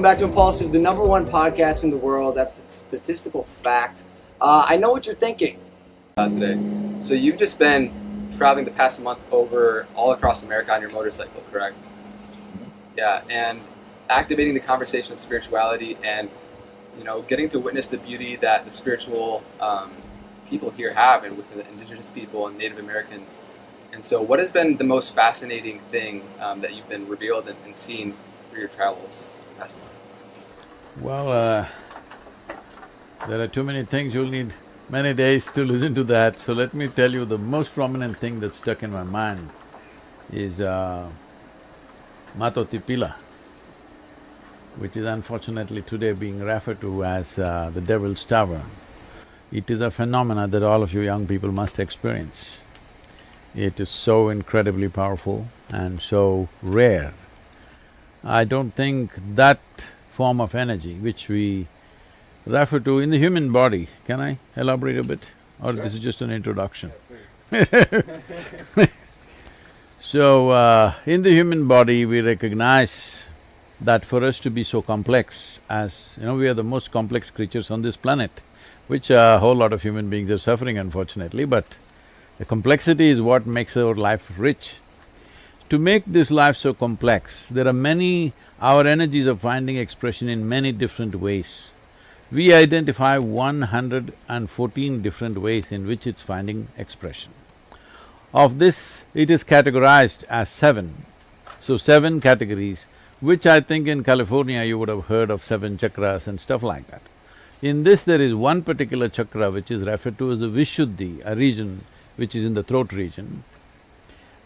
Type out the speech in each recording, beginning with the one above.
Welcome back to Impulsive, the #1 podcast in the world. That's a statistical fact. I know what you're thinking. Today. So you've just been traveling the past month over all across America on your motorcycle, correct? Yeah, and activating the conversation of spirituality and, you know, getting to witness the beauty that the spiritual people here have, and with the indigenous people and Native Americans. And so what has been the most fascinating thing that you've been revealed and seen through your travels past month? Well, there are too many things, you'll need many days to listen to that. So let me tell you, the most prominent thing that's stuck in my mind is Matotipila, which is unfortunately today being referred to as the Devil's Tower. It is a phenomena that all of you young people must experience. It is so incredibly powerful and so rare. I don't think that form of energy which we refer to in the human body, can I elaborate a bit? Or Sure. This is just an introduction? So, in the human body, we recognize that for us to be so complex, as you know, we are the most complex creatures on this planet, which a whole lot of human beings are suffering unfortunately, but the complexity is what makes our life rich. To make this life so complex, there are many… our energies are finding expression in many different ways. We identify 114 different ways in which it's finding expression. Of this, it is categorized as 7. So 7 categories, which I think in California you would have heard of 7 chakras and stuff like that. In this, there is one particular chakra which is referred to as the Vishuddhi, a region which is in the throat region.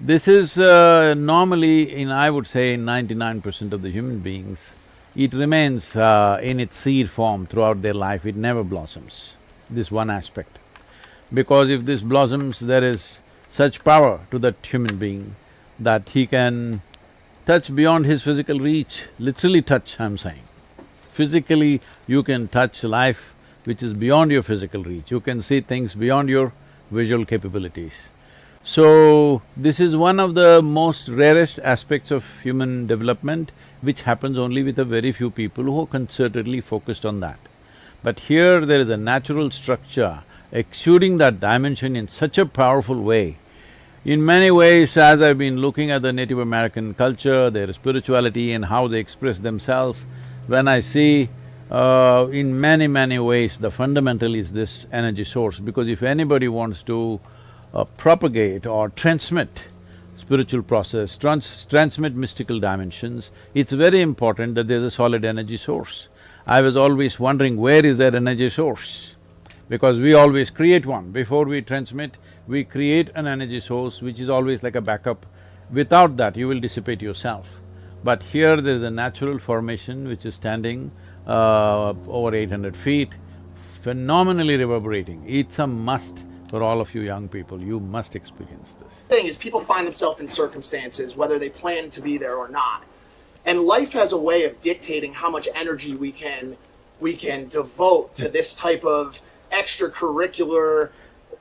This is normally in, I would say, 99% of the human beings, it remains in its seed form throughout their life, it never blossoms, this one aspect. Because if this blossoms, there is such power to that human being that he can touch beyond his physical reach, literally touch, I'm saying. Physically, you can touch life which is beyond your physical reach, you can see things beyond your visual capabilities. So, this is one of the most rarest aspects of human development, which happens only with a very few people who are concertedly focused on that. But here there is a natural structure exuding that dimension in such a powerful way. In many ways, as I've been looking at the Native American culture, their spirituality and how they express themselves, when I see in many ways the fundamental is this energy source, because if anybody wants to propagate or transmit spiritual process, transmit mystical dimensions, it's very important that there's a solid energy source. I was always wondering, where is that energy source? Because we always create one. Before we transmit, we create an energy source which is always like a backup. Without that, you will dissipate yourself. But here there is a natural formation which is standing over 800 feet, phenomenally reverberating. It's a must for all of you young people, you must experience this. The thing is, people find themselves in circumstances, whether they plan to be there or not. And life has a way of dictating how much energy we can devote to this type of extracurricular,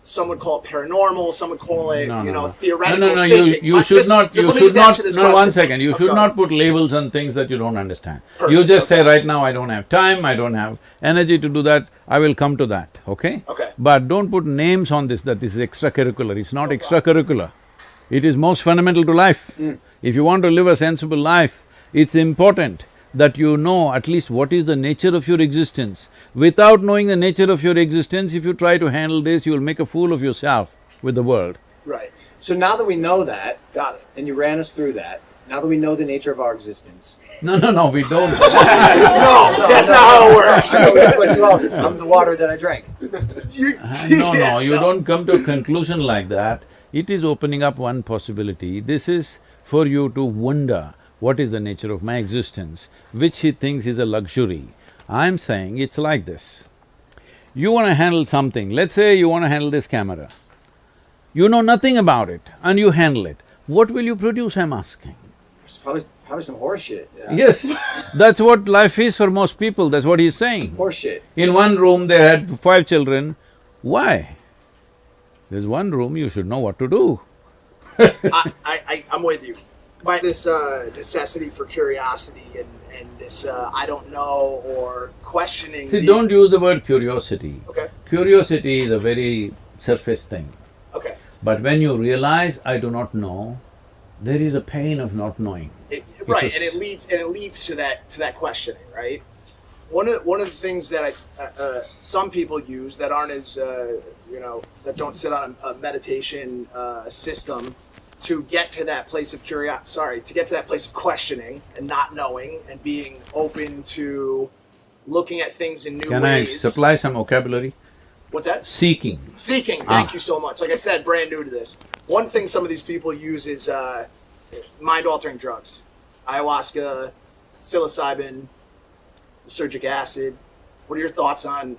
some would call it paranormal, some would call it, theoretical thinking. You should not, one second, you should not put labels on things that you don't understand. Perfect, you just say, right now I don't have time, I don't have energy to do that, I will come to that, okay? Okay. But don't put names on this, that this is extracurricular, it's not extracurricular. It is most fundamental to life. If you want to live a sensible life, it's important that you know at least what is the nature of your existence. Without knowing the nature of your existence, if you try to handle this, you'll make a fool of yourself with the world. Right. So now that we know that, Got it. and you ran us through that, now that we know the nature of our existence… No, we don't. No, that's not how it works. That's what you always… I'm the water that I drank. No, you don't come to a conclusion like that. It is opening up one possibility. This is for you to wonder, what is the nature of my existence, which he thinks is a luxury. I'm saying it's like this. You want to handle something, let's say you want to handle this camera. You know nothing about it and you handle it. What will you produce, I'm asking? It's probably some horse shit. Yeah. Yes, that's what life is for most people, that's what he's saying. Horse shit. In one room they had 5 children. Why? There's one room, you should know what to do. I'm with you. by this necessity for curiosity and this I don't know or questioning. See, don't use the word curiosity. Okay. Curiosity is a very surface thing. Okay. But when you realize I do not know, there is a pain of not knowing. Right, and it leads to that questioning, right? One of the things that some people use that aren't as that don't sit on a meditation system to get to that place of to get to that place of questioning and not knowing and being open to looking at things in new Can ways. I supply some vocabulary? What's that? Seeking. Seeking. Thank you so much. Like I said, brand new to this. One thing some of these people use is mind-altering drugs, ayahuasca, psilocybin, surgic acid. What are your thoughts on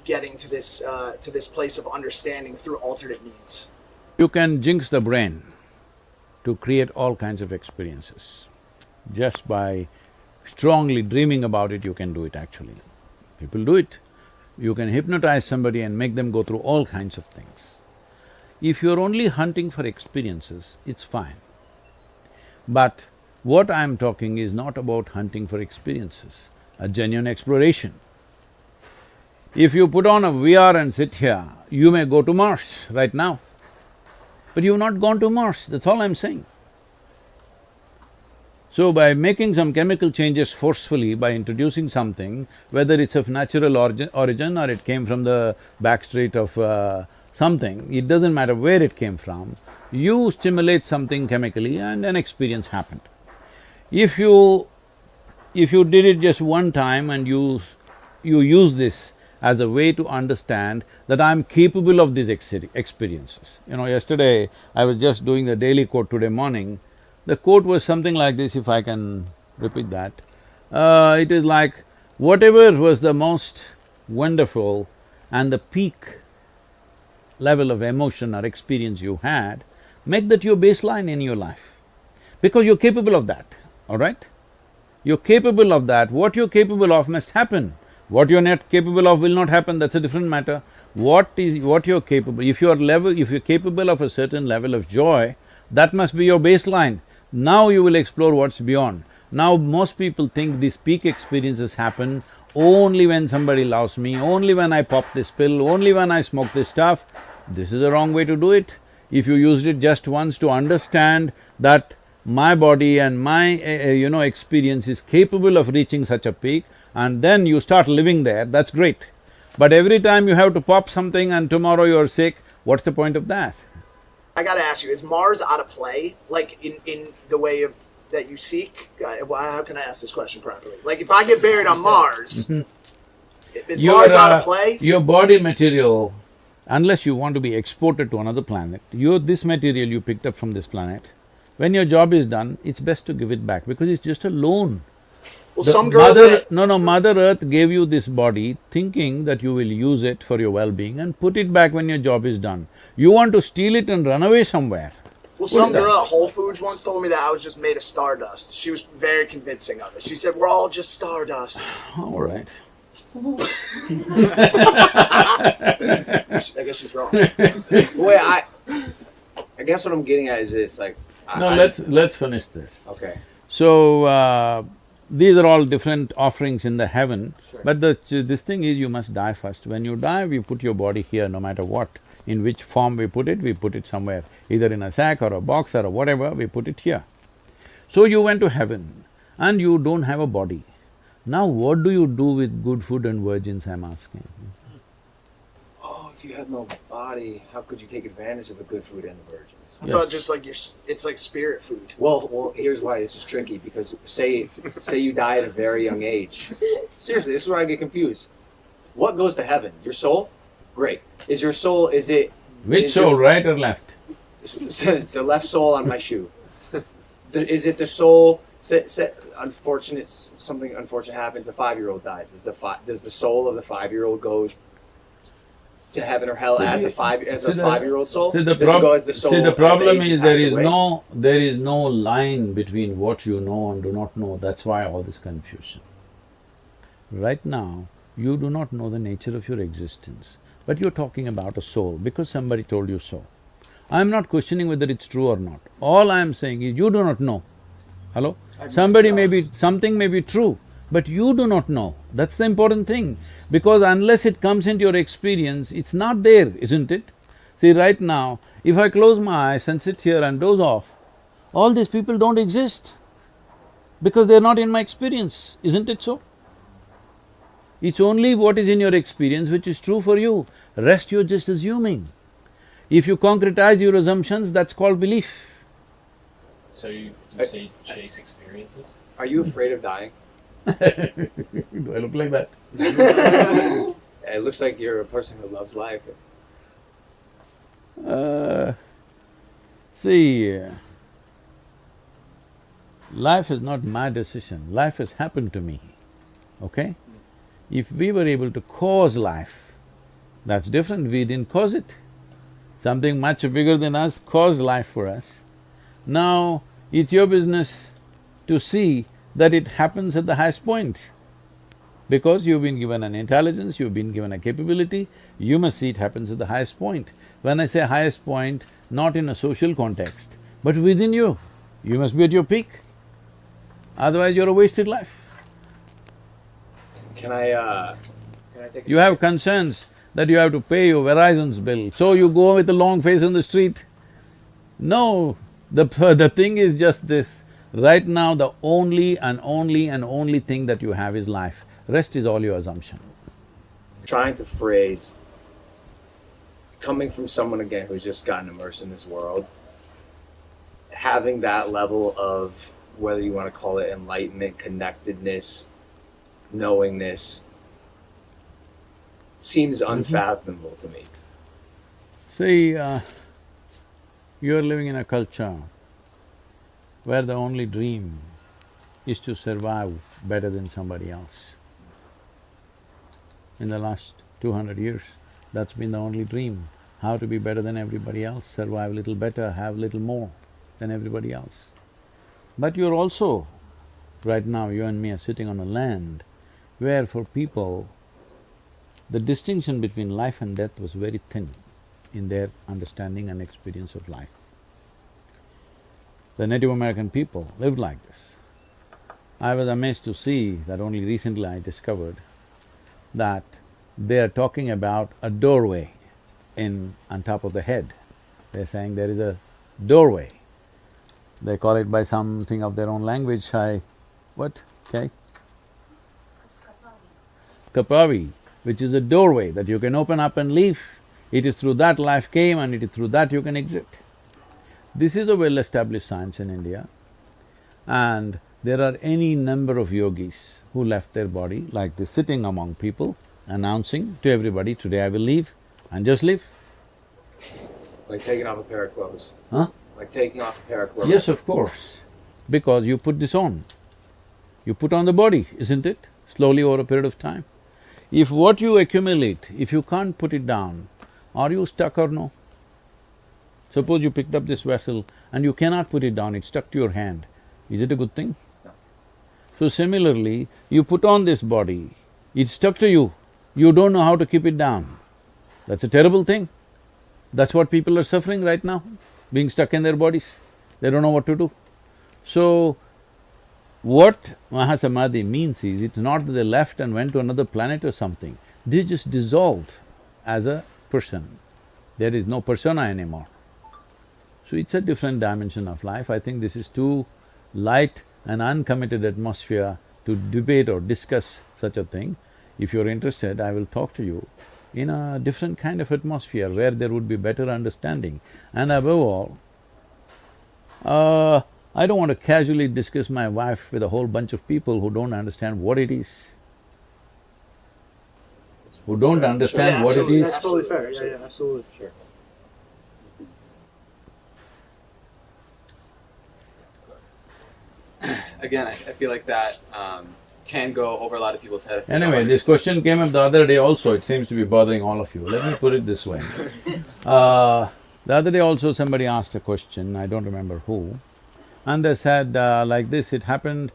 getting to this place of understanding through alternate means? You can jinx the brain to create all kinds of experiences. Just by strongly dreaming about it, you can do it actually. People do it. You can hypnotize somebody and make them go through all kinds of things. If you're only hunting for experiences, it's fine. But what I'm talking is not about hunting for experiences, a genuine exploration. If you put on a VR and sit here, you may go to Mars right now. But you've not gone to Mars, that's all I'm saying. So by making some chemical changes forcefully, by introducing something, whether it's of natural origin or it came from the back street of something, it doesn't matter where it came from, you stimulate something chemically and an experience happened. If you did it just one time and you use this as a way to understand that I'm capable of these experiences. Yesterday I was just doing the daily quote today morning. The quote was something like this, if I can repeat that. It is like, whatever was the most wonderful and the peak level of emotion or experience you had, make that your baseline in your life. Because you're capable of that, all right? You're capable of that. What you're capable of must happen. What you're not capable of will not happen, that's a different matter. What you're capable… if you're capable of a certain level of joy, that must be your baseline. Now you will explore what's beyond. Now most people think these peak experiences happen only when somebody loves me, only when I pop this pill, only when I smoke this stuff. This is the wrong way to do it. If you used it just once to understand that my body and my experience is capable of reaching such a peak, and then you start living there, that's great. But every time you have to pop something and tomorrow you're sick, what's the point of that? I gotta ask you, is Mars out of play? Like in the way of that you seek? How can I ask this question properly? Like if I get buried on Mars, is Mars out of play? Your body material, unless you want to be exported to another planet, this material you picked up from this planet, when your job is done, it's best to give it back because it's just a loan. Well, some girls Mother Earth gave you this body thinking that you will use it for your well-being and put it back when your job is done. You want to steal it and run away somewhere. Well, some girl at Whole Foods once told me that I was just made of stardust. She was very convincing of it. She said, we're all just stardust. All right. I guess she's wrong. Wait, I guess what I'm getting at is this, like… let's finish this. Okay. So, these are all different offerings in the heaven, Sure. But this thing is you must die first. When you die, we put your body here no matter what. In which form we put it somewhere, either in a sack or a box or whatever, we put it here. So you went to heaven and you don't have a body. Now what do you do with good food and virgins, I'm asking? Oh, if you have no body, how could you take advantage of the good food and the virgins? I thought just like it's like spirit food. Well, here's why this is tricky, because say you die at a very young age. Seriously, this is where I get confused. What goes to heaven? Your soul? Great. Is your soul, Which soul, right or left? The left soul on my shoe. Is it the soul… something unfortunate happens, a 5-year-old dies. Does the soul of the 5-year-old go to heaven or hell as a 5-year-old soul? The problem is there is no line between what you know and do not know. That's why all this confusion. Right now, you do not know the nature of your existence, but you're talking about a soul because somebody told you so. I'm not questioning whether it's true or not. All I'm saying is you do not know. Hello? Something may be true, but you do not know. That's the important thing. Because unless it comes into your experience, it's not there, isn't it? See, right now, if I close my eyes and sit here and doze off, all these people don't exist because they're not in my experience, isn't it so? It's only what is in your experience which is true for you, rest you're just assuming. If you concretize your assumptions, that's called belief. So you say chase experiences? Are you afraid of dying? Do I look like that? It looks like you're a person who loves life. See, life is not my decision, life has happened to me, okay? If we were able to cause life, that's different, we didn't cause it. Something much bigger than us caused life for us. Now, it's your business to see that it happens at the highest point. Because you've been given an intelligence, you've been given a capability, you must see it happens at the highest point. When I say highest point, not in a social context, but within you, you must be at your peak. Otherwise, you're a wasted life. Can I take a You have concerns that you have to pay your Verizon's bill, so you go with a long face on the street. No, the thing is just this, right now the only thing that you have is life, rest is all your assumption. trying to phrase, coming from someone again who's just gotten immersed in this world, having that level of, whether you want to call it enlightenment, connectedness, knowingness, seems unfathomable to me. See, you're living in a culture where the only dream is to survive better than somebody else. In the last 200 years, that's been the only dream, how to be better than everybody else, survive a little better, have little more than everybody else. But you're also, right now you and me are sitting on a land where for people, the distinction between life and death was very thin in their understanding and experience of life. The Native American people lived like this. I was amazed to see that only recently I discovered that they are talking about a doorway on top of the head. They're saying there is a doorway. They call it by something of their own language, what? Okay? Kapavi, which is a doorway that you can open up and leave. It is through that life came and it is through that you can exit. This is a well-established science in India, and there are any number of yogis who left their body like this, sitting among people, announcing to everybody, today I will leave, and just leave. Like taking off a pair of clothes. Huh? Like taking off a pair of clothes. Yes, of course, because you put this on. You put on the body, isn't it? Slowly over a period of time. If what you accumulate, if you can't put it down, are you stuck or no? Suppose you picked up this vessel and you cannot put it down, it's stuck to your hand. Is it a good thing? No. So similarly, you put on this body, it's stuck to you, you don't know how to keep it down. That's a terrible thing. That's what people are suffering right now, being stuck in their bodies. They don't know what to do. So, what Mahasamadhi means is, it's not that they left and went to another planet or something, they just dissolved as a person. There is no persona anymore. So it's a different dimension of life. I think this is too light and uncommitted atmosphere to debate or discuss such a thing. If you're interested, I will talk to you in a different kind of atmosphere where there would be better understanding. And above all, I don't want to casually discuss my wife with a whole bunch of people who don't understand what it is. Who don't understand what it absolutely. is. That's totally fair. Yeah, absolutely. Sure. Again, I feel like that can go over a lot of people's head. Anyway, this question came up the other day also, it seems to be bothering all of you. Let me put it this way. The other day also somebody asked a question, I don't remember who, and they said like this, it happened,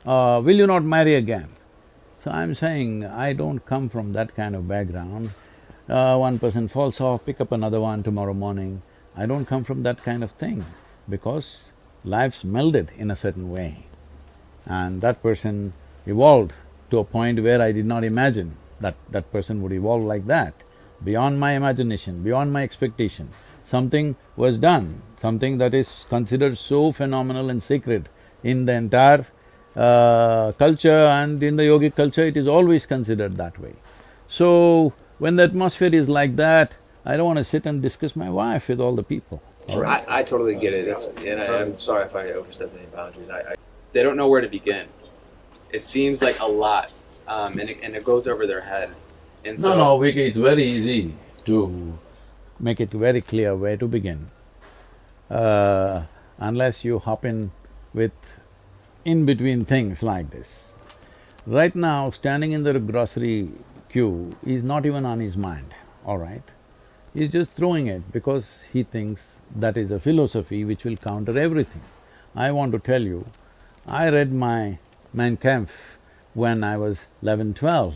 will you not marry again? So I'm saying, I don't come from that kind of background. One person falls off, pick up another one tomorrow morning. I don't come from that kind of thing, because lives melded in a certain way. And that person evolved to a point where I did not imagine that that person would evolve like that. Beyond my imagination, beyond my expectation, something was done, something that is considered so phenomenal and sacred in the entire culture, and in the yogic culture it is always considered that way. So, when the atmosphere is like that, I don't want to sit and discuss my wife with all the people, all right? I totally get it. I'm sorry if I overstepped any boundaries. They don't know where to begin. It seems like a lot, and it goes over their head. And so, No, Vicky, it's very easy to make it very clear where to begin. Unless you hop in with in-between things like this. Right now, standing in the grocery queue is not even on his mind, all right? He's just throwing it because he thinks that is a philosophy which will counter everything. I want to tell you, I read my Mein Kampf when I was 11, 12.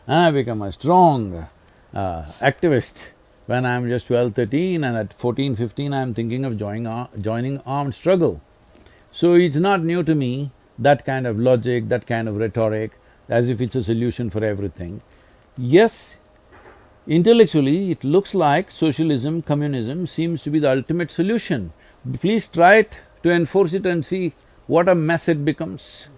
I become a strong activist when I'm just 12, 13, and at 14, 15 I'm thinking of joining armed struggle. So it's not new to me, that kind of logic, that kind of rhetoric, as if it's a solution for everything. Yes, intellectually it looks like socialism, communism seems to be the ultimate solution. Please try it to enforce it and see what a mess it becomes.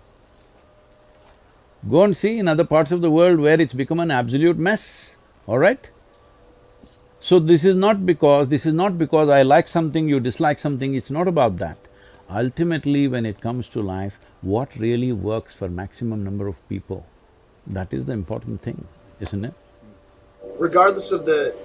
Go and see in other parts of the world where it's become an absolute mess, all right? So this is not because I like something, you dislike something, it's not about that. Ultimately, when it comes to life, what really works for maximum number of people, that is the important thing, isn't it? Regardless of the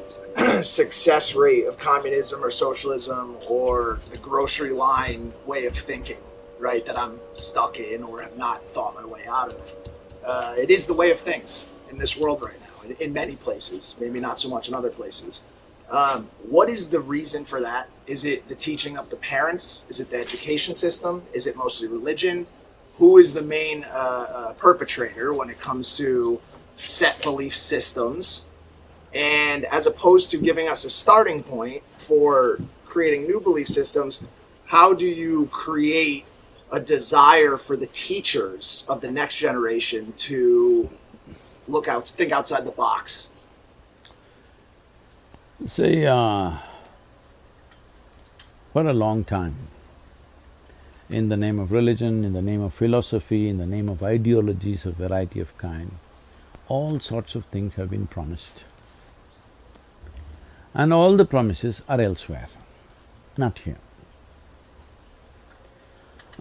success rate of communism or socialism or the grocery line way of thinking, right, that I'm stuck in or have not thought my way out of, it is the way of things in this world right now, in many places, maybe not so much in other places. What is the reason for that? Is it the teaching of the parents? Is it the education system? Is it mostly religion? Who is the main perpetrator when it comes to set belief systems? And as opposed to giving us a starting point for creating new belief systems, how do you create a desire for the teachers of the next generation to think outside the box? See, for a long time, in the name of religion, in the name of philosophy, in the name of ideologies of variety of kind, all sorts of things have been promised. And all the promises are elsewhere, not here.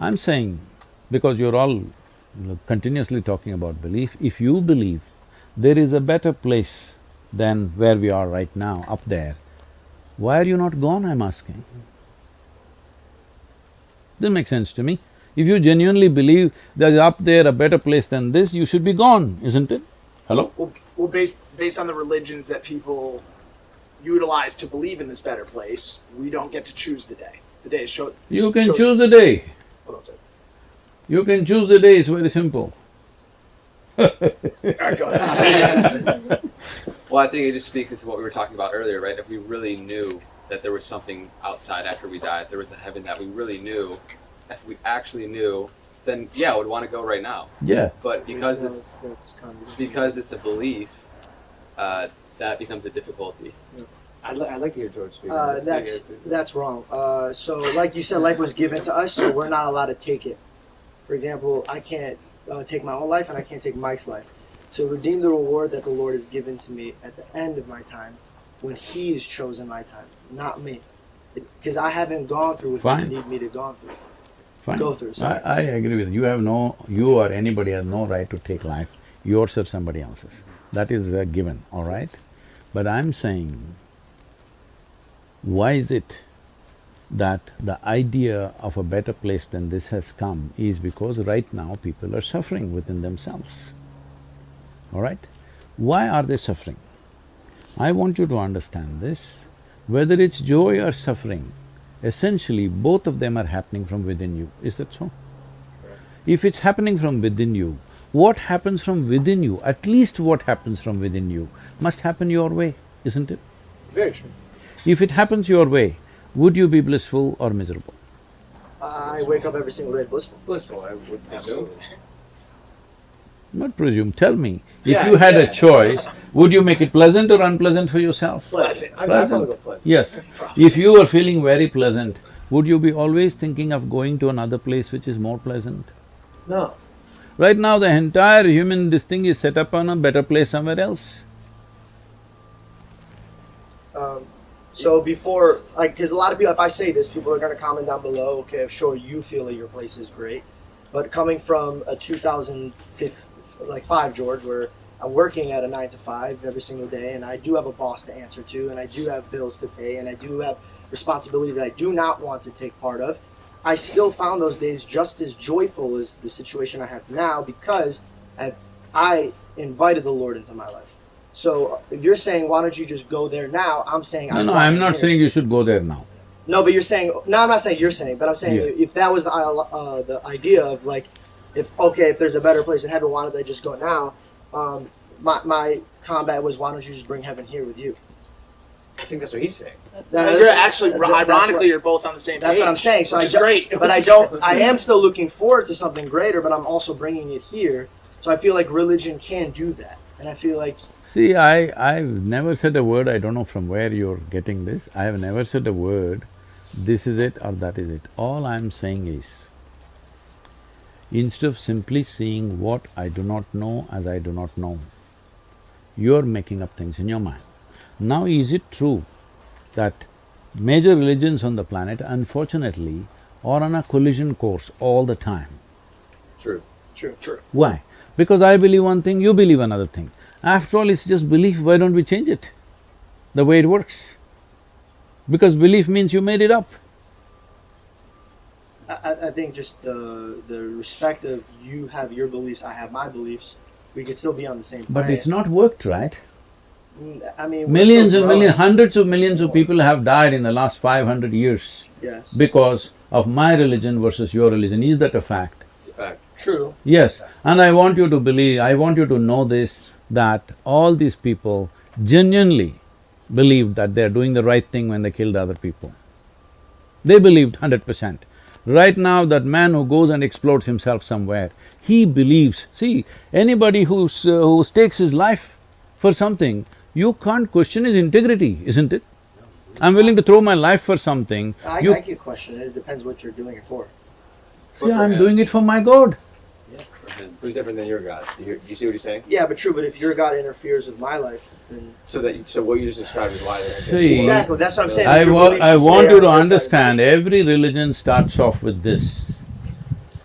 I'm saying, because you're all continuously talking about belief, if you believe there is a better place than where we are right now, up there, why are you not gone, I'm asking? Doesn't make sense to me. If you genuinely believe there's up there a better place than this, you should be gone, isn't it? Hello? Well, based on the religions that people utilize to believe in this better place, we don't get to choose the day. The day is chosen. You can choose the day. Hold on a second. You can choose the day, it's very simple. All right, go ahead. well, I think it just speaks into what we were talking about earlier, right? If we really knew that there was something outside after we died, there was a heaven that we really knew, if we actually knew, then yeah, I would want to go right now. Yeah. But because it's a belief, that becomes a difficulty. I'd like to hear George speak. That's wrong. So, like you said, life was given to us, so we're not allowed to take it. For example, I can't take my own life, and I can't take Mike's life. So, redeem the reward that the Lord has given to me at the end of my time, when He has chosen my time, not me, because I haven't gone through what He need me to go through. Fine. Go through. Sorry. I agree with you. You or anybody has no right to take life, yours or somebody else's. That is a given, all right? But I'm saying, why is it that the idea of a better place than this has come is because right now people are suffering within themselves, all right? Why are they suffering? I want you to understand this. Whether it's joy or suffering, essentially both of them are happening from within you. Is that so? If it's happening from within you, what happens from within you, at least what happens from within you, must happen your way, isn't it? Very true. If it happens your way, would you be blissful or miserable? I I wake up every single day blissful. Blissful, I would presume. Absolutely. Not presume, tell me. If Yeah, you had yeah. a choice, would you make it pleasant or unpleasant for yourself? Pleasant. I'd probably go pleasant. Yes. If you were feeling very pleasant, would you be always thinking of going to another place which is more pleasant? No. Right now, the entire this thing is set up on a better place somewhere else. So before, like, because a lot of people, if I say this, people are going to comment down below, okay, sure, you feel that your place is great. But coming from a 2005 George, where I'm working at a 9 to 5 every single day, and I do have a boss to answer to, and I do have bills to pay, and I do have responsibilities that I do not want to take part of, I still found those days just as joyful as the situation I have now because I invited the Lord into my life. So if you're saying, why don't you just go there now? I'm saying, No, I'm not saying you should go there now. No, but you're saying, no, I'm not saying you're saying, but I'm saying if that was the idea of like, if there's a better place in heaven, why don't they just go now? My combat was, why don't you just bring heaven here with you? I think that's what he's saying. You're actually, ironically, you're both on the same page. That's what I'm saying. So which is great. But I am still looking forward to something greater, but I'm also bringing it here. So I feel like religion can do that. And I feel like… See, I've never said a word, I don't know from where you're getting this, I have never said a word, this is it or that is it. All I'm saying is, instead of simply seeing what I do not know as I do not know, you're making up things in your mind. Now, is it true that major religions on the planet, unfortunately, are on a collision course all the time? True. True. Why? Because I believe one thing, you believe another thing. After all, it's just belief, why don't we change it the way it works? Because belief means you made it up. I think just the respect of you have your beliefs, I have my beliefs, we could still be on the same planet. But it's not worked, right? I mean, Millions and millions, hundreds of millions of people have died in the last 500 years yes. because of my religion versus your religion. Is that a fact? Fact. True. Yes, and I want you to believe, I want you to know this, that all these people genuinely believed that they're doing the right thing when they killed other people. They believed 100%. Right now, that man who goes and explodes himself somewhere, he believes… See, anybody who stakes his life for something, you can't question his integrity, isn't it? I'm willing to throw my life for something. I can question it, it depends what you're doing it for. Yeah, I'm doing it for my God. Who's different than your God? Do you see what he's saying? Yeah, but true, but if your God interferes with my life, then… So what you just described is why they're… See, Exactly, that's what I'm saying. I Your beliefs should want stay you to on this side. understand, every religion starts off with this.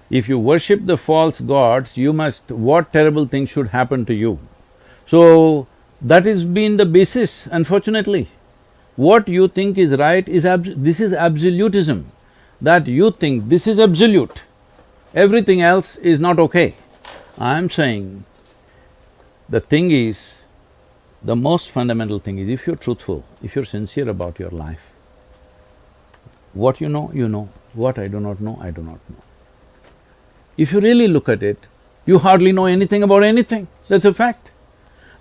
If you worship the false gods, you must… what terrible thing should happen to you? So, that has been the basis, unfortunately. What you think is right is this is absolutism, that you think this is absolute, everything else is not okay. I'm saying, the thing is, the most fundamental thing is, if you're truthful, if you're sincere about your life, what you know, what I do not know, I do not know. If you really look at it, you hardly know anything about anything, that's a fact.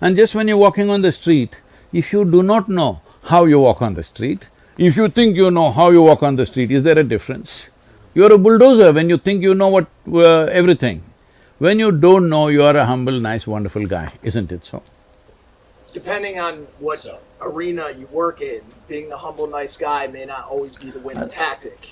And just when you're walking on the street, if you do not know how you walk on the street, if you think you know how you walk on the street, is there a difference? You're a bulldozer when you think you know what… everything. When you don't know, you are a humble, nice, wonderful guy, isn't it so? Depending on what arena you work in, being the humble, nice guy may not always be the winning tactic.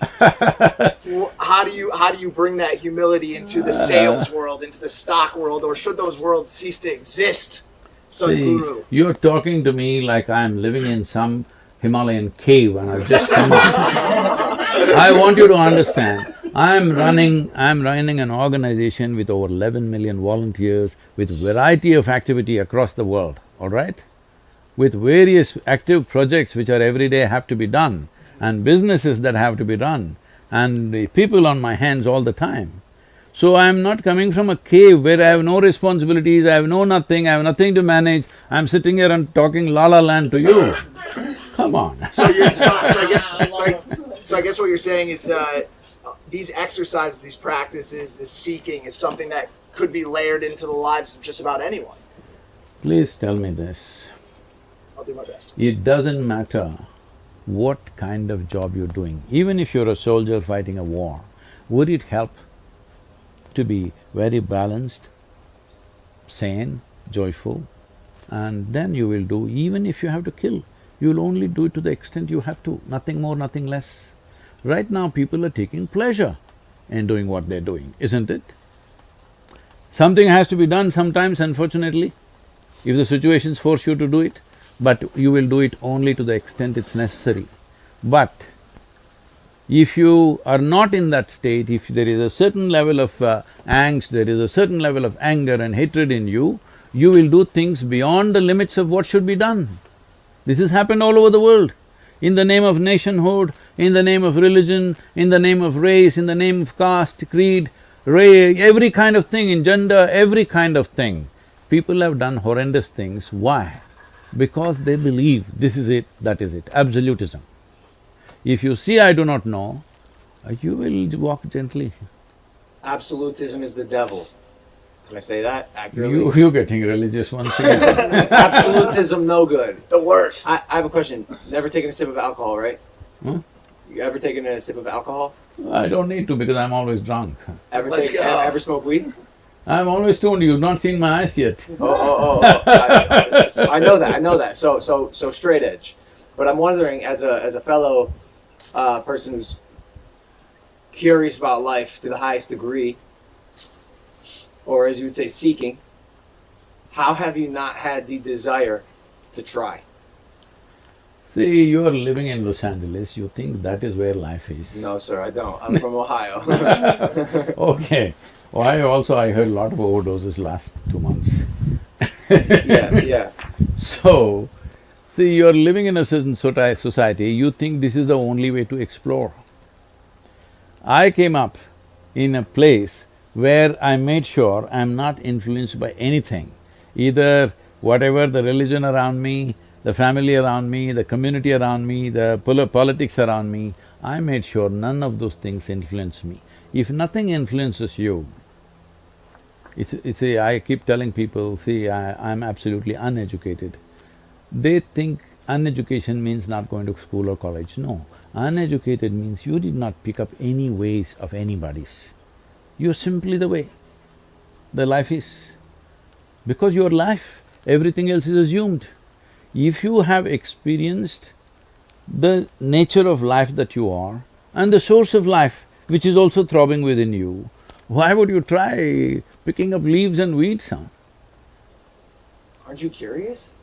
How do you bring that humility into the sales world, into the stock world, or should those worlds cease to exist? Sadhguru. You're talking to me like I'm living in some Himalayan cave and I've just come out. I want you to understand, I'm running an organization with over 11 million volunteers, with variety of activity across the world, all right? With various active projects which are every day have to be done, and businesses that have to be run, and the people on my hands all the time. So I'm not coming from a cave where I have no responsibilities, I have no nothing, I have nothing to manage, I'm sitting here and talking la-la land to you. Come on. So I guess what you're saying is these exercises, these practices, this seeking is something that could be layered into the lives of just about anyone. Please tell me this. I'll do my best. It doesn't matter what kind of job you're doing, even if you're a soldier fighting a war, would it help to be very balanced, sane, joyful? And then you will do, even if you have to kill, you'll only do it to the extent you have to, nothing more, nothing less. Right now people are taking pleasure in doing what they're doing, isn't it? Something has to be done sometimes, unfortunately, if the situations force you to do it, but you will do it only to the extent it's necessary. But if you are not in that state, if there is a certain level of angst, there is a certain level of anger and hatred in you, you will do things beyond the limits of what should be done. This has happened all over the world. In the name of nationhood, in the name of religion, in the name of race, in the name of caste, creed, every kind of thing, in gender, every kind of thing. People have done horrendous things. Why? Because they believe this is it, that is it, absolutism. If you see I do not know, you will walk gently. Absolutism is the devil. Can I say that accurately? You're getting religious once again. Absolutism, no good. The worst. I have a question. Never taken a sip of alcohol, right? Huh? You ever taken a sip of alcohol? I don't need to because I'm always drunk. Let's go. Ever smoke weed? I'm always stoned, you've not seen my eyes yet. Oh. I know that. So straight edge. But I'm wondering, as a fellow person who's curious about life to the highest degree, or as you would say, seeking, how have you not had the desire to try? See, you are living in Los Angeles, you think that is where life is. No, sir, I don't. I'm from Ohio. Okay. Ohio also, I heard a lot of overdoses last 2 months. Yeah. So, see, you are living in a certain society, you think this is the only way to explore. I came up in a place where I made sure I'm not influenced by anything, either whatever the religion around me, the family around me, the community around me, the politics around me, I made sure none of those things influence me. If nothing influences you, I keep telling people, see, I'm absolutely uneducated. They think uneducation means not going to school or college. No, uneducated means you did not pick up any ways of anybody's. You're simply the way the life is. Because your life, everything else is assumed. If you have experienced the nature of life that you are and the source of life which is also throbbing within you, why would you try picking up leaves and weeds, huh? Aren't you curious?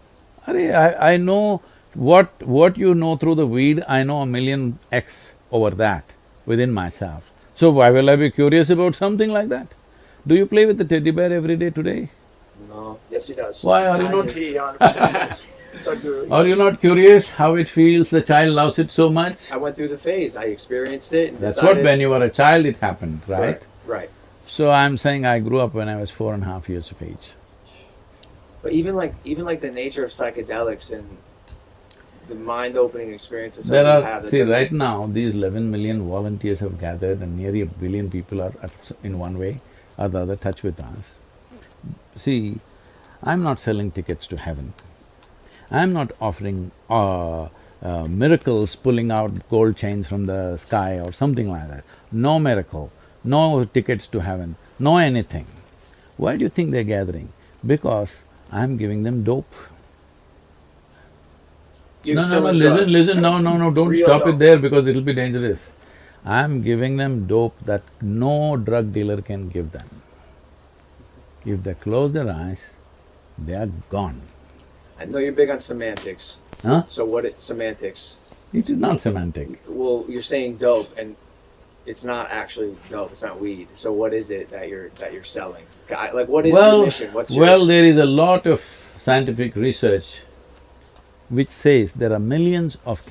I know what you know through the weed, I know 1,000,000x over that within myself. So why will I be curious about something like that? Do you play with the teddy bear every day today? No. Yes, he does. Why are you not… He 100% does. Sadhguru. Are you not curious how it feels, the child loves it so much? I went through the phase, I experienced it and That's decided… what, when you were a child it happened, right? Right. So I'm saying I grew up when I was 4.5 years of age. But even like the nature of psychedelics and the mind-opening experiences There that we are… have… that see, doesn't- right now these 11 million volunteers have gathered and nearly 1 billion people are in one way or the other touch with us. See, I'm not selling tickets to heaven. I'm not offering miracles, pulling out gold chains from the sky or something like that. No miracle, no tickets to heaven, no anything. Why do you think they're gathering? Because I'm giving them dope. You No, selling listen, drugs. listen, no, don't Real stop dope. it there because it'll be dangerous. I'm giving them dope that no drug dealer can give them. If they close their eyes, they are gone. I know you're big on semantics. Huh? So semantics? It is not semantic. Well, you're saying dope, and it's not actually dope. It's not weed. So what is it that you're selling? Like, what is your mission? What's your… Well, there is a lot of scientific research which says there are millions of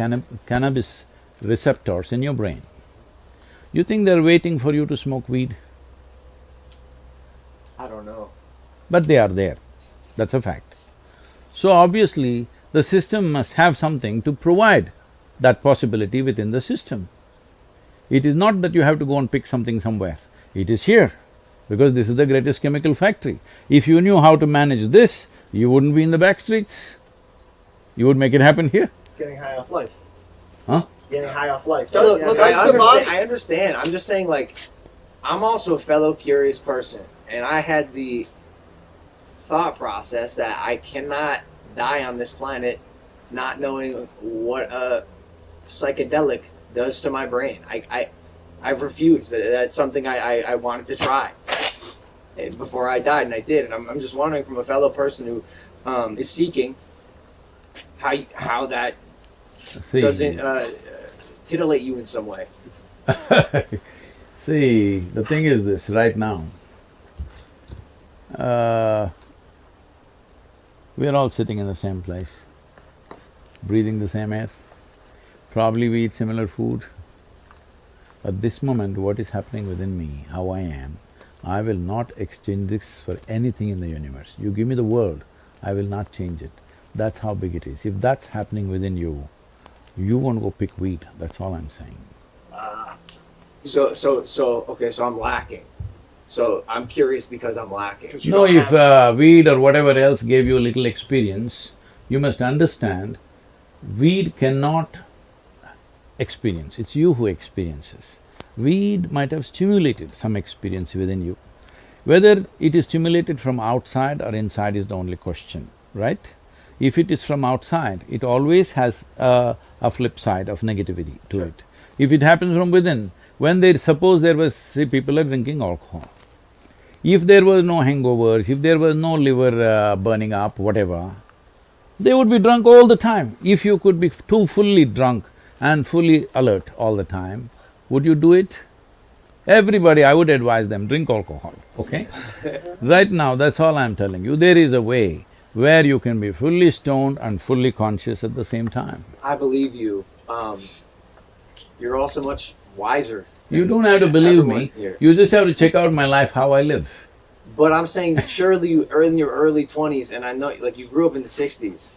cannabis receptors in your brain. You think they're waiting for you to smoke weed? I don't know. But they are there, that's a fact. So obviously, the system must have something to provide that possibility within the system. It is not that you have to go and pick something somewhere, it is here, because this is the greatest chemical factory. If you knew how to manage this, you wouldn't be in the back streets. You would make it happen here. Getting high off life. Huh? Getting high off life. Look, Yeah, look, that's I the body. understand. I'm just saying, like, I'm also a fellow curious person, and I had the thought process that I cannot die on this planet not knowing what a psychedelic does to my brain. I've refused. That's something I wanted to try before I died, and I did. And I'm just wondering, from a fellow person who is seeking, how that doesn't titillate you in some way. See, the thing is this, right now, we are all sitting in the same place, breathing the same air. Probably we eat similar food. At this moment, what is happening within me, how I am, I will not exchange this for anything in the universe. You give me the world, I will not change it. That's how big it is. If that's happening within you, you won't go pick weed, that's all I'm saying. Okay, so I'm lacking. So I'm curious because I'm lacking. No, if weed or whatever else gave you a little experience, you must understand, weed cannot experience, it's you who experiences. Weed might have stimulated some experience within you. Whether it is stimulated from outside or inside is the only question, right? If it is from outside, it always has a flip side of negativity to it. If it happens from within, suppose there was… see, people are drinking alcohol. If there was no hangovers, if there was no liver burning up, whatever, they would be drunk all the time. If you could be too fully drunk and fully alert all the time, would you do it? Everybody, I would advise them, drink alcohol, okay? Right now, that's all I'm telling you. There is a way where you can be fully stoned and fully conscious at the same time. I believe you. You're also much wiser. You don't have to believe me, you just have to check out my life, how I live. But I'm saying, surely you are in your early 20s, and I know, like, you grew up in the 60s.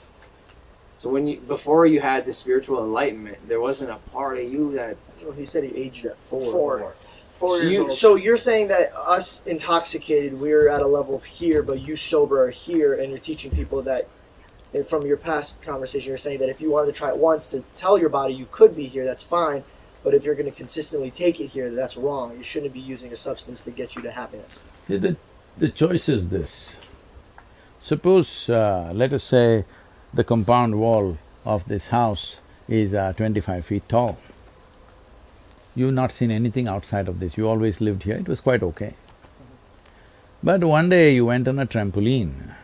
So before you had the spiritual enlightenment, there wasn't a part of you that… Well, he said he aged at 4. 4 years old. So you're saying that us intoxicated, we're at a level of here, but you sober are here, and you're teaching people that, and from your past conversation, you're saying that if you wanted to try it once to tell your body you could be here, that's fine, but if you're going to consistently take it here, that's wrong. You shouldn't be using a substance to get you to happiness. See, the choice is this. Suppose, let us say, the compound wall of this house is 25 feet tall. You've not seen anything outside of this, you always lived here, it was quite okay. But one day you went on a trampoline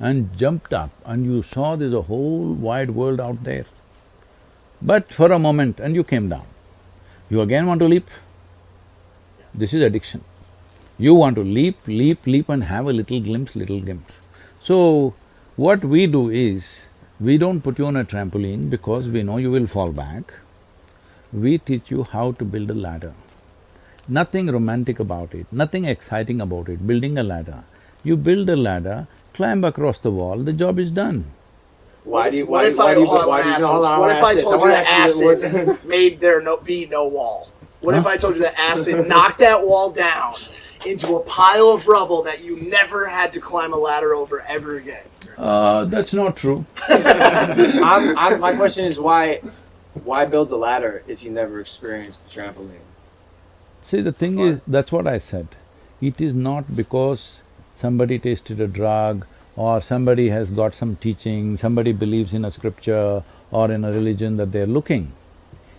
and jumped up and you saw there's a whole wide world out there. But for a moment and you came down. You again want to leap? This is addiction. You want to leap and have a little glimpse. So, what we do is, we don't put you on a trampoline because we know you will fall back. We teach you how to build a ladder. Nothing romantic about it, nothing exciting about it, building a ladder. You build a ladder, climb across the wall, the job is done. What if I told you that acid made there be no wall? What if I told you that acid knocked that wall down into a pile of rubble that you never had to climb a ladder over ever again? That's not true. My question is, why build the ladder if you never experienced the trampoline? See, the thing is, that's what I said. It is not because somebody tasted a drug or somebody has got some teaching, somebody believes in a scripture or in a religion that they're looking.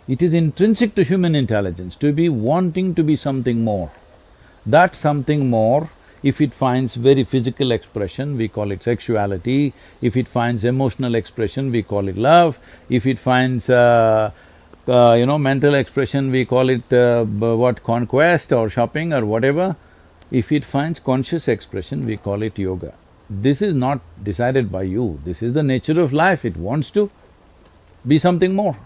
It is intrinsic to human intelligence to be wanting to be something more. That something more, if it finds very physical expression, we call it sexuality. If it finds emotional expression, we call it love. If it finds, mental expression, we call it conquest or shopping or whatever. If it finds conscious expression, we call it yoga. This is not decided by you, this is the nature of life, it wants to be something more.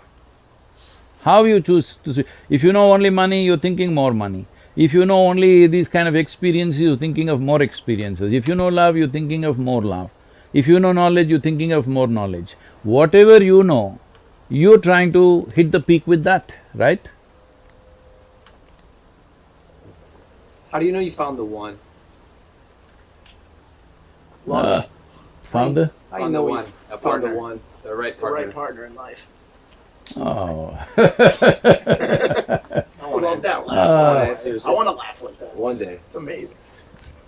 How you choose to see… if you know only money, you're thinking more money. If you know only these kind of experiences, you're thinking of more experiences. If you know love, you're thinking of more love. If you know knowledge, you're thinking of more knowledge. Whatever you know, you're trying to hit the peak with that, right? How do you know you found the one? Love. Found the… How do you Found know the you one, a found partner. the one? The right The partner. right partner in life. Oh. I love that one. Seriously. I want to laugh like that. One day. It's amazing.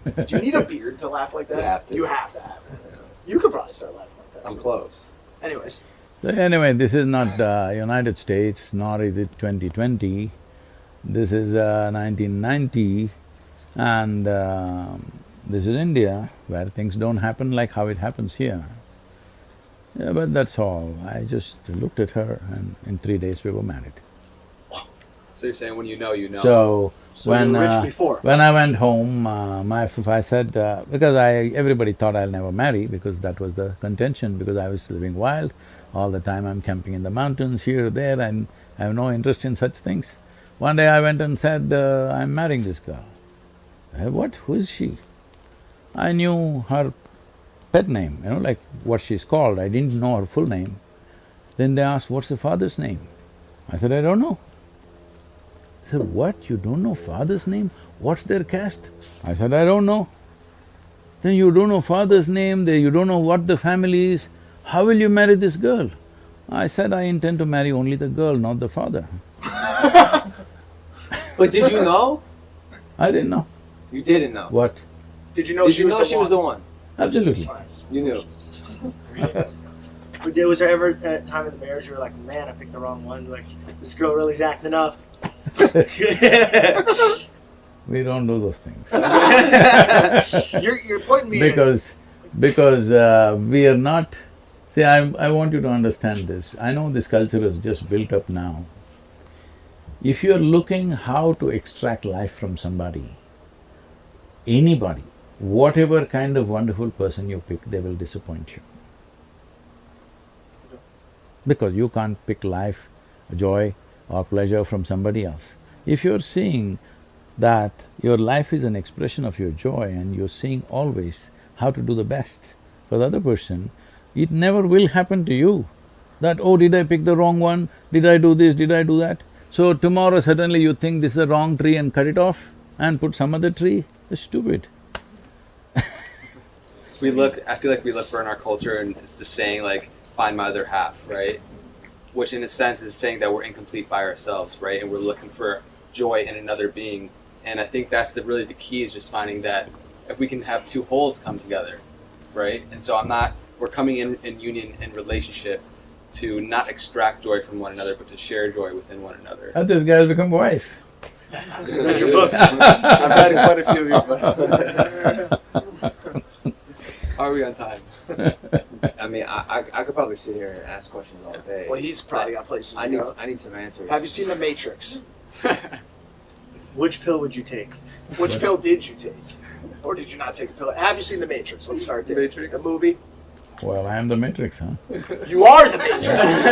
Do you need a beard to laugh like that? You have to. You have to have it. You could probably start laughing like that. I'm close. Anyways, So anyway, this is not United States, nor is it 2020. This is 1990, and this is India, where things don't happen like how it happens here. Yeah, but that's all. I just looked at her, and in 3 days we were married. So you're saying when you know, you know. So So when you were rich before. when I went home, I said because everybody thought I'll never marry because that was the contention, because I was living wild all the time. I'm camping in the mountains here there, and I have no interest in such things. One day I went and said, I'm marrying this girl. What? Who is she? I knew her pet name, like what she's called. I didn't know her full name. Then they asked, what's the father's name? I said, I don't know. They said, what? You don't know father's name? What's their caste? I said, I don't know. Then you don't know father's name, you don't know what the family is, how will you marry this girl? I said, I intend to marry only the girl, not the father. But did you know? I didn't know. You didn't know. What? did you know Did she you was know the she one? was the one? Absolutely. You knew. 3 days. But was there ever a time in the marriage you were like, man, I picked the wrong one, like, this girl really's acting up? We don't do those things. You're pointing me in. Because we are not… See, I want you to understand this. I know this culture is just built up now. If you're looking how to extract life from somebody, anybody, whatever kind of wonderful person you pick, they will disappoint you. Because you can't pick life, joy or pleasure from somebody else. If you're seeing that your life is an expression of your joy and you're seeing always how to do the best for the other person, it never will happen to you that, oh, did I pick the wrong one? Did I do this? Did I do that? So tomorrow suddenly you think this is the wrong tree and cut it off and put some other tree? It's stupid. I feel like we look for in our culture, and it's the saying like, find my other half, right? Which in a sense is saying that we're incomplete by ourselves, right? And we're looking for joy in another being. And I think that's really the key, is just finding that if we can have two wholes come together, right? And so we're coming in union and relationship to not extract joy from one another, but to share joy within one another. And this guy has become wise. Read your books. I've read quite a few of your books. How are we on time? I mean, I could probably sit here and ask questions all day. Well, he's probably got places I to need go. I need some answers. Have you seen The Matrix? Which pill would you take? Which pill did you take? Or did you not take a pill? Have you seen The Matrix? Let's start there. Matrix? The movie? Well, I am the Matrix, huh? You are The Matrix!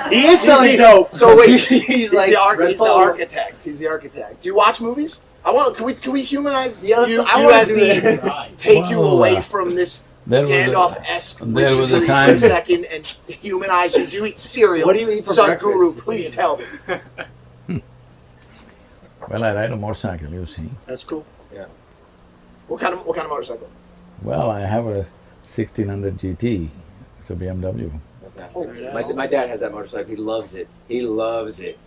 He is selling dope. So wait, He's like the Red Bull. architect. He's the architect. Do you watch movies? Can we humanize Yeah, you I wanna as do the that. Right. take you Well, away from this there was a- Gandalf-esque there was a wizardry for time- a second and humanize you? Do you eat cereal? What do you eat for Sadhguru, breakfast? please tell me. Well, I ride a motorcycle, you see. That's cool. What kind of motorcycle? Well, I have a 1600 GT, it's a BMW. Fantastic. My dad has that motorcycle. He loves it. He loves it.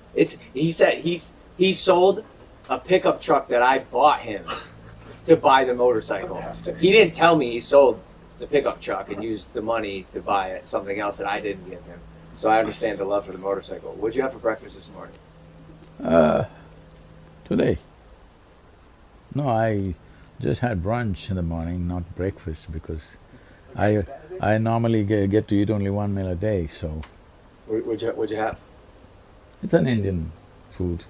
He said he sold a pickup truck that I bought him to buy the motorcycle. He didn't tell me he sold the pickup truck and used the money to buy something else that I didn't give him. So I understand the love for the motorcycle. What'd you have for breakfast this morning? Today. No, I just had brunch in the morning, not breakfast, because I normally get to eat only 1 meal a day, so What'd you have? it's an Indian food.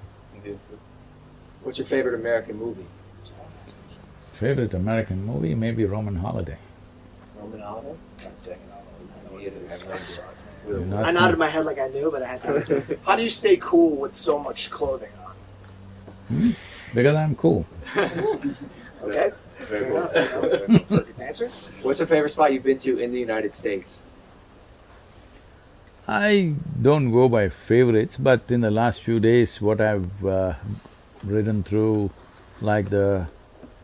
What's your favorite American movie? Favorite American movie, maybe Roman Holiday. Roman Holiday? You've not I seen- nodded my head like I knew, but I had to. How do you stay cool with so much clothing on? Because I'm cool. Okay? Very cool. Perfect answer. What's your favorite spot you've been to in the United States? I don't go by favorites, but in the last few days, what I've ridden through, like the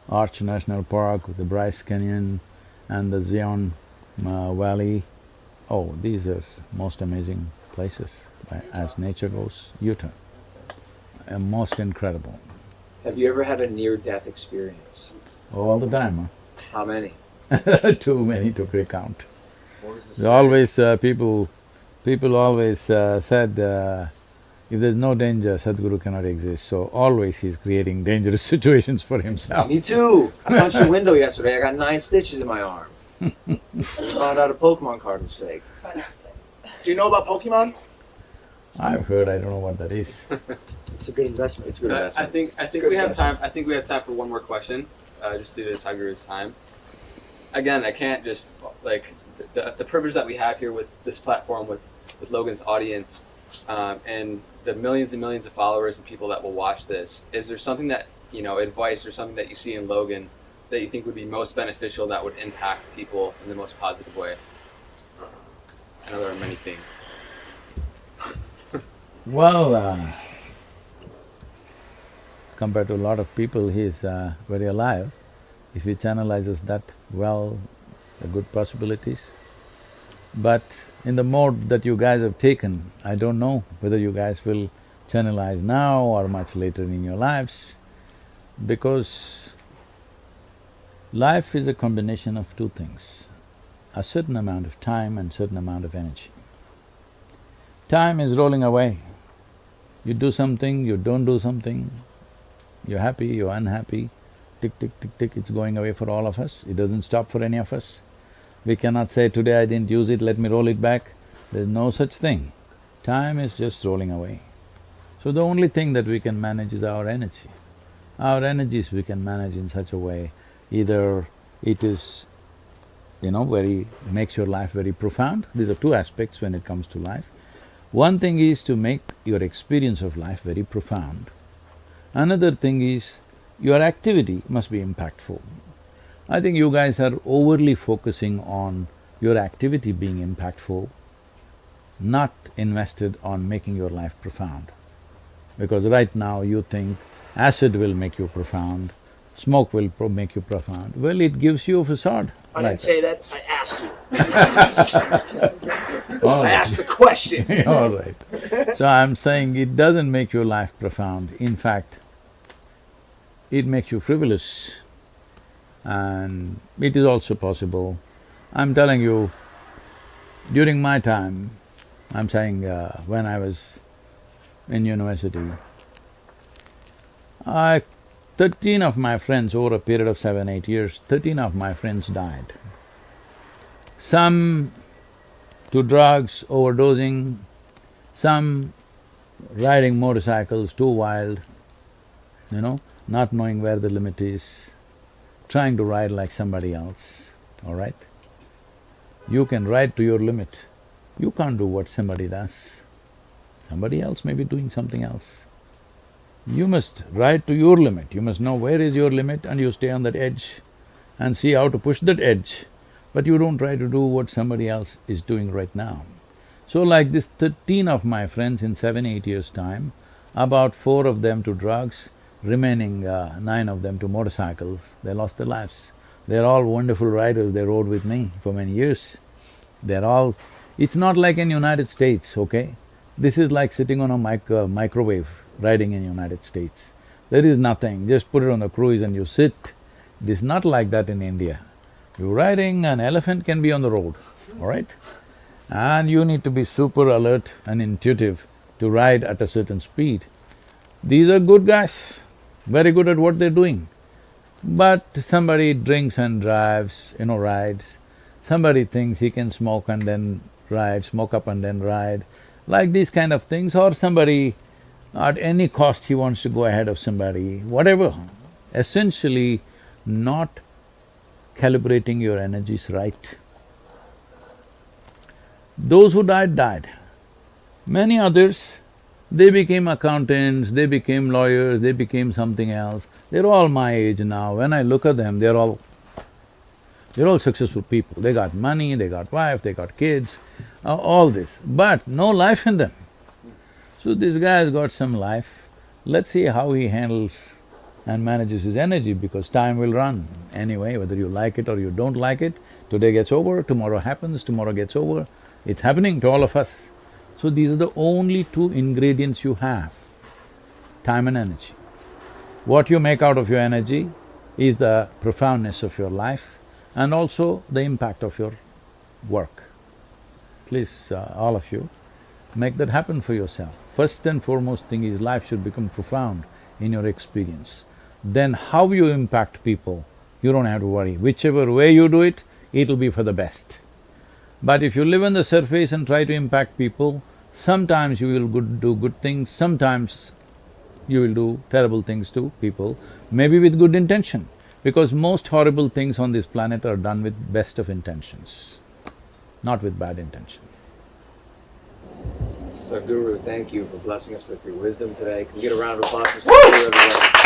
Arch National Park, the Bryce Canyon and the Zion Valley, oh, these are most amazing places as nature goes. Utah, most incredible. Have you ever had a near-death experience? All the time, How many? huh? Too many to recount. What was the They always, people always said, if there's no danger, Sadhguru cannot exist. So always he's creating dangerous situations for himself. Me too. I punched a window yesterday. I got 9 stitches in my arm. Found out a Pokemon card was fake. Do you know about Pokemon? I've heard, I don't know what that is. It's a good investment. It's a good So investment. I think good we have investment. time. I think we have time for one more question, just due to Sadhguru's time. Again, I can't just like the privilege that we have here with this platform, with Logan's audience, and the millions and millions of followers and people that will watch this. Is there something that advice or something that you see in Logan that you think would be most beneficial, that would impact people in the most positive way? I know there are many things. Well, compared to a lot of people, he's very alive. If he channelizes that well, there are good possibilities. But in the mode that you guys have taken, I don't know whether you guys will channelize now or much later in your lives, because life is a combination of two things, a certain amount of time and certain amount of energy. Time is rolling away. You do something, you don't do something, you're happy, you're unhappy, tick, tick, tick, tick, it's going away for all of us. It doesn't stop for any of us. We cannot say, today I didn't use it, let me roll it back. There's no such thing. Time is just rolling away. So the only thing that we can manage is our energy. Our energies we can manage in such a way, either it is, makes your life very profound. These are two aspects when it comes to life. One thing is to make your experience of life very profound. Another thing is your activity must be impactful. I think you guys are overly focusing on your activity being impactful, not invested on making your life profound. Because right now you think acid will make you profound, smoke will make you profound. Well, it gives you a facade. I didn't say that, I asked you. All I right. asked the question. All right. So I'm saying it doesn't make your life profound. In fact, it makes you frivolous, and it is also possible. I'm telling you, during my time, I'm saying when I was in university, 13 of my friends, over a period of 7-8 years, 13 of my friends died. Some to drugs, overdosing, some riding motorcycles too wild, not knowing where the limit is, trying to ride like somebody else, all right? You can ride to your limit. You can't do what somebody does. Somebody else may be doing something else. You must ride to your limit. You must know where is your limit and you stay on that edge and see how to push that edge. But you don't try to do what somebody else is doing right now. So like this 13 of my friends in 7-8 years' time, about 4 of them to drugs, remaining 9 of them to motorcycles, they lost their lives. They're all wonderful riders, they rode with me for many years. They're all… It's not like in United States, okay? This is like sitting on a microwave riding in United States. There is nothing, just put it on the cruise and you sit. This is not like that in India. You're riding, an elephant can be on the road, all right? And you need to be super alert and intuitive to ride at a certain speed. These are good guys, very good at what they're doing. But somebody drinks and drives, rides. Somebody thinks he can smoke and then ride, smoke up and then ride, like these kind of things. Or somebody, at any cost he wants to go ahead of somebody, whatever. Essentially not calibrating your energies right. Those who died, died. Many others, they became accountants, they became lawyers, they became something else. They're all my age now. When I look at them, they're all successful people. They got money, they got wife, they got kids, all this, but no life in them. So this guy has got some life. Let's see how he handles and manages his energy, because time will run anyway, whether you like it or you don't like it. Today gets over, tomorrow happens, tomorrow gets over. It's happening to all of us. So these are the only 2 ingredients you have, time and energy. What you make out of your energy is the profoundness of your life and also the impact of your work. Please, all of you, make that happen for yourself. First and foremost thing is life should become profound in your experience. Then how you impact people, you don't have to worry. Whichever way you do it, it'll be for the best. But if you live on the surface and try to impact people, sometimes you will do good things, sometimes you will do terrible things to people, maybe with good intention, because most horrible things on this planet are done with best of intentions, not with bad intention. Sadhguru, thank you for blessing us with your wisdom today. Can we get a round of applause for Sadhguru, everybody?